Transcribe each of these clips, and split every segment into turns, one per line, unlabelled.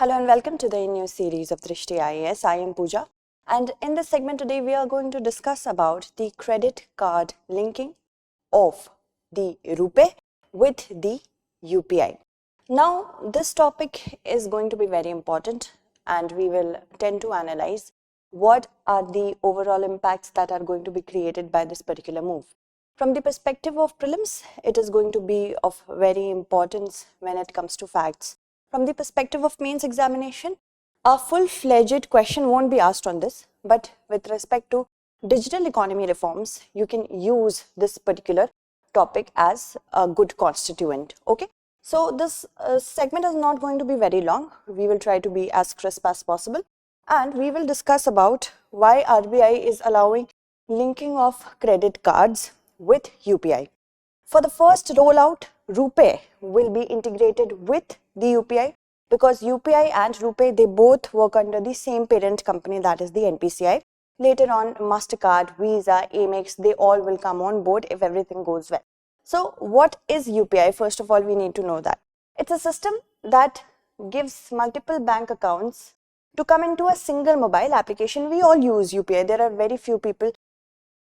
Hello and welcome to the new series of Drishti IAS. I am Pooja, and in this segment today we are going to discuss about the credit card linking of the RuPay with the UPI. Now this topic is going to be very important and we will tend to analyze what are the overall impacts that are going to be created by this particular move. From the perspective of prelims, it is going to be of very importance when it comes to facts. From the perspective of mains examination, a full-fledged question won't be asked on this, but with respect to digital economy reforms, you can use this particular topic as a good constituent. Okay, so this segment is not going to be very long. We will try to be as crisp as possible, and we will discuss about why RBI is allowing linking of credit cards with UPI. For the first rollout, RuPay will be integrated with the UPI because UPI and RuPay, they both work under the same parent company, that is the NPCI. Later on, MasterCard, Visa, Amex, they all will come on board if everything goes well. So what is UPI? First of all, we need to know that. It's a system that gives multiple bank accounts to come into a single mobile application. We all use UPI. There are very few people,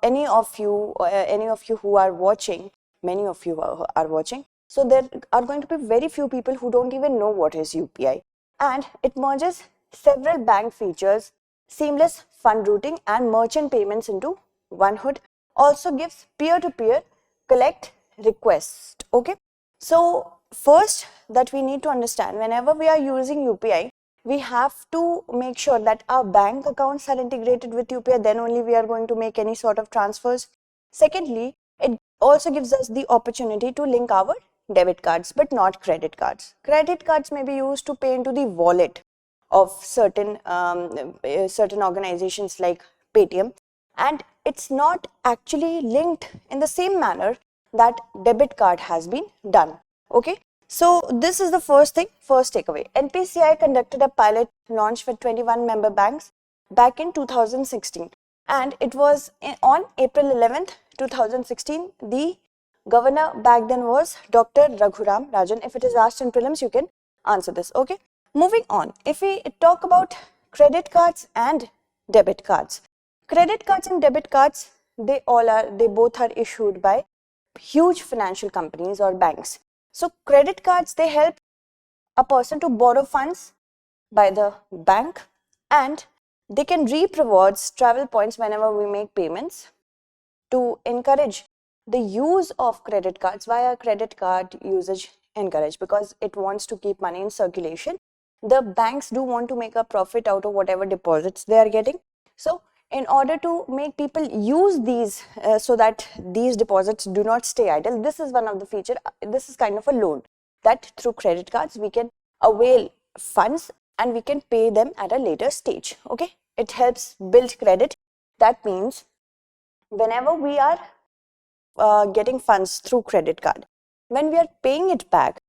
any of you who are watching, many of you are watching. So there are going to be very few people who don't even know what is UPI. And it merges several bank features, seamless fund routing and merchant payments into one hood. Also gives peer-to-peer collect request. Okay. So first that we need to understand, whenever we are using UPI, we have to make sure that our bank accounts are integrated with UPI, then only we are going to make any sort of transfers. Secondly, it also gives us the opportunity to link our debit cards, but not credit cards. Credit cards may be used to pay into the wallet of certain organizations like Paytm, and it's not actually linked in the same manner that debit card has been done. Okay. So this is the first thing, first takeaway. NPCI conducted a pilot launch for 21 member banks back in 2016, and it was on April 11th, 2016. The governor back then was Dr. Raghuram Rajan. If it is asked in prelims, you can answer this. Okay. Moving on, if we talk about credit cards and debit cards, credit cards and debit cards, they both are issued by huge financial companies or banks. So credit cards, they help a person to borrow funds by the bank, and they can reap rewards, travel points whenever we make payments. To encourage the use of credit cards, via credit card usage encouraged, because it wants to keep money in circulation. The banks do want to make a profit out of whatever deposits they are getting. So in order to make people use these so that these deposits do not stay idle, this is one of the feature. This is kind of a loan that through credit cards we can avail funds and we can pay them at a later stage. Okay, it helps build credit. That means whenever we are getting funds through credit card, when we are paying it back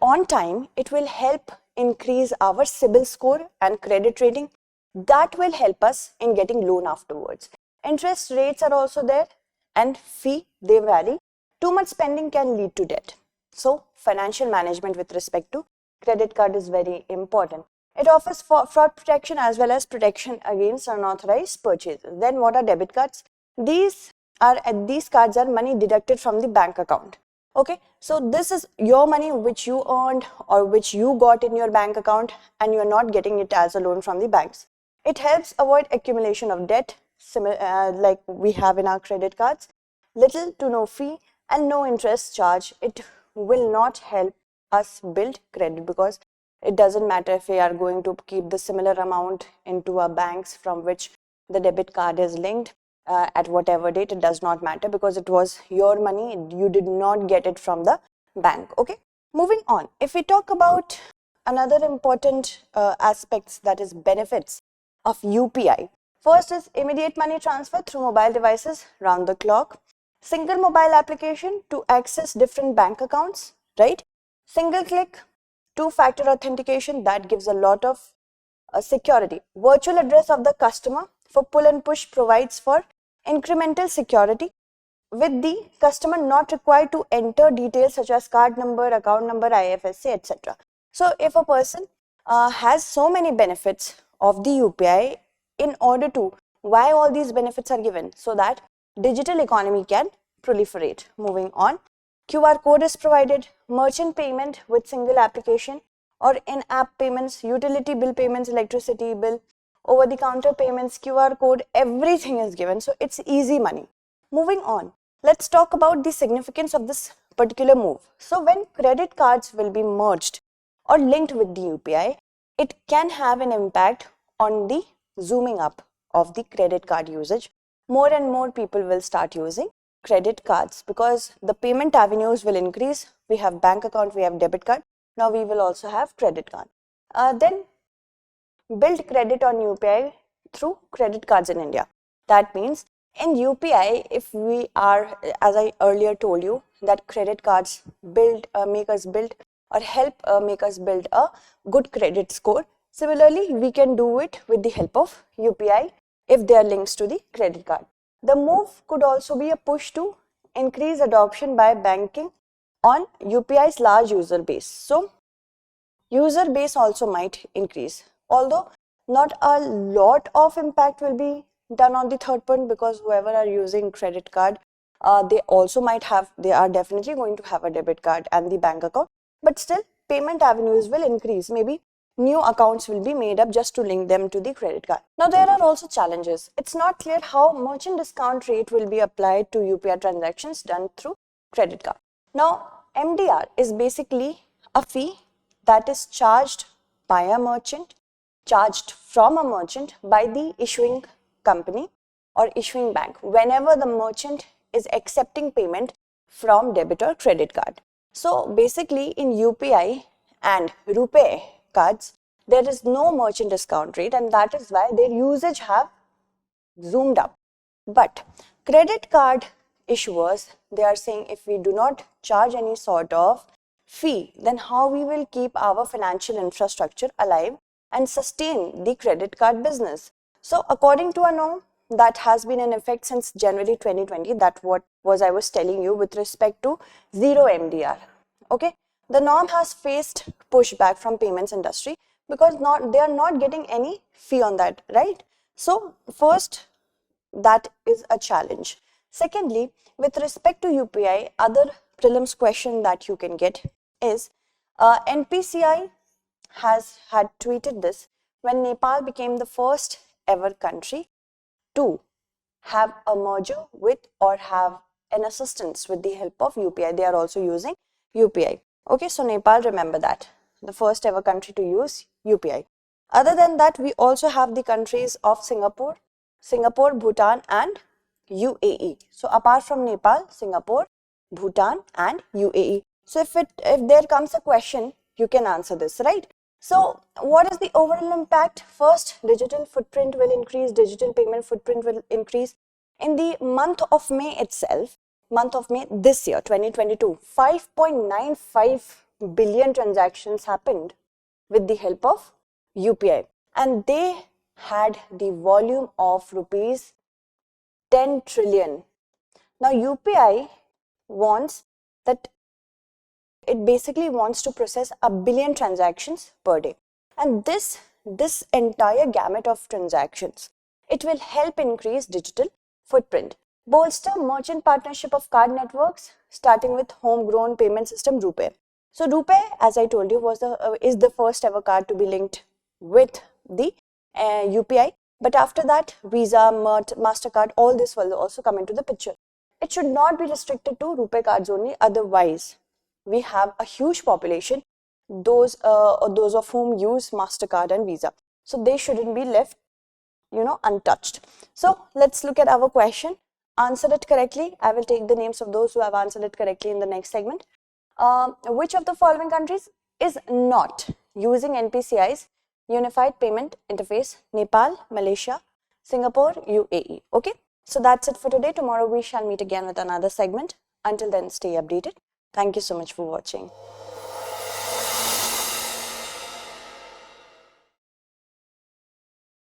on time, it will help increase our CIBIL score and credit rating. That will help us in getting loan afterwards. Interest rates are also there, and fee, they vary. Too much spending can lead to debt. So financial management with respect to credit card is very important. It offers fraud protection as well as protection against unauthorized purchases. Then what are debit cards? These cards are money deducted from the bank account. Okay, so this is your money which you earned or which you got in your bank account, and you are not getting it as a loan from the banks. It helps avoid accumulation of debt, like we have in our credit cards. Little to no fee and no interest charge. It will not help us build credit, because it doesn't matter if we are going to keep the similar amount into our banks from which the debit card is linked at whatever date. It does not matter, because it was your money. You did not get it from the bank. Okay. Moving on, if we talk about another important aspects, that is benefits of UPI. First is immediate money transfer through mobile devices round the clock. Single mobile application to access different bank accounts, right? Single click, two-factor authentication, that gives a lot of security. Virtual address of the customer for pull and push provides for incremental security, with the customer not required to enter details such as card number, account number, IFSC, etc. So if a person has so many benefits of the UPI. In order to, why all these benefits are given? So that digital economy can proliferate. Moving on, QR code is provided, merchant payment with single application or in-app payments, utility bill payments, electricity bill, over-the-counter payments, QR code, everything is given. So it's easy money. Moving on, let's talk about the significance of this particular move. So when credit cards will be merged or linked with the UPI, it can have an impact on the zooming up of the credit card usage. More and more people will start using credit cards because the payment avenues will increase. We have bank account, we have debit card. Now we will also have credit card. Then build credit on UPI through credit cards in India. That means in UPI, if we are, as I earlier told you, that credit cards make us build or help make us build a good credit score. Similarly, we can do it with the help of UPI if they are links to the credit card. The move could also be a push to increase adoption by banking on UPI's large user base. So, user base also might increase. Although not a lot of impact will be done on the third point because whoever are using credit card, they are definitely going to have a debit card and the bank account. But still, payment avenues will increase. Maybe new accounts will be made up just to link them to the credit card. Now, there are also challenges. It's not clear how merchant discount rate will be applied to UPI transactions done through credit card. Now, MDR is basically a fee that is charged by a merchant, charged from a merchant by the issuing company or issuing bank whenever the merchant is accepting payment from debit or credit card. So basically in UPI and RuPay cards, there is no merchant discount rate and that is why their usage have zoomed up. But credit card issuers, they are saying if we do not charge any sort of fee, then how we will keep our financial infrastructure alive and sustain the credit card business. So according to a norm that has been in effect since January 2020, that what was I was telling you with respect to zero MDR. Okay, the norm has faced pushback from payments industry because they are not getting any fee on that, right? So first, that is a challenge. Secondly, with respect to UPI, other prelims question that you can get is NPCI had tweeted this when Nepal became the first ever country to have a merger with or have an assistance with the help of UPI. They are also using UPI. Okay, so Nepal, remember that, the first ever country to use UPI. Other than that, we also have the countries of Singapore, Bhutan and UAE. So apart from Nepal, Singapore, Bhutan and UAE. So if there comes a question, you can answer this, right? So what is the overall impact? First, digital footprint will increase, digital payment footprint will increase. In the month of May itself, month of May this year, 2022, 5.95 billion transactions happened with the help of UPI. And they had the volume of rupees 10 trillion. Now UPI wants that it basically wants to process a billion transactions per day. And this entire gamut of transactions, it will help increase digital footprint, bolster merchant partnership of card networks, starting with homegrown payment system RuPay. So RuPay, as I told you, is the first ever card to be linked with the UPI. But after that, Visa, MasterCard, all this will also come into the picture. It should not be restricted to RuPay cards only. Otherwise, we have a huge population, those of whom use MasterCard and Visa. So they shouldn't be left, untouched. So let's look at our question. Answer it correctly. I will take the names of those who have answered it correctly in the next segment. Which of the following countries is not using NPCI's Unified Payment Interface? Nepal, Malaysia, Singapore, UAE. Okay, so that's it for today. Tomorrow we shall meet again with another segment. Until then, stay updated. Thank you so much for watching.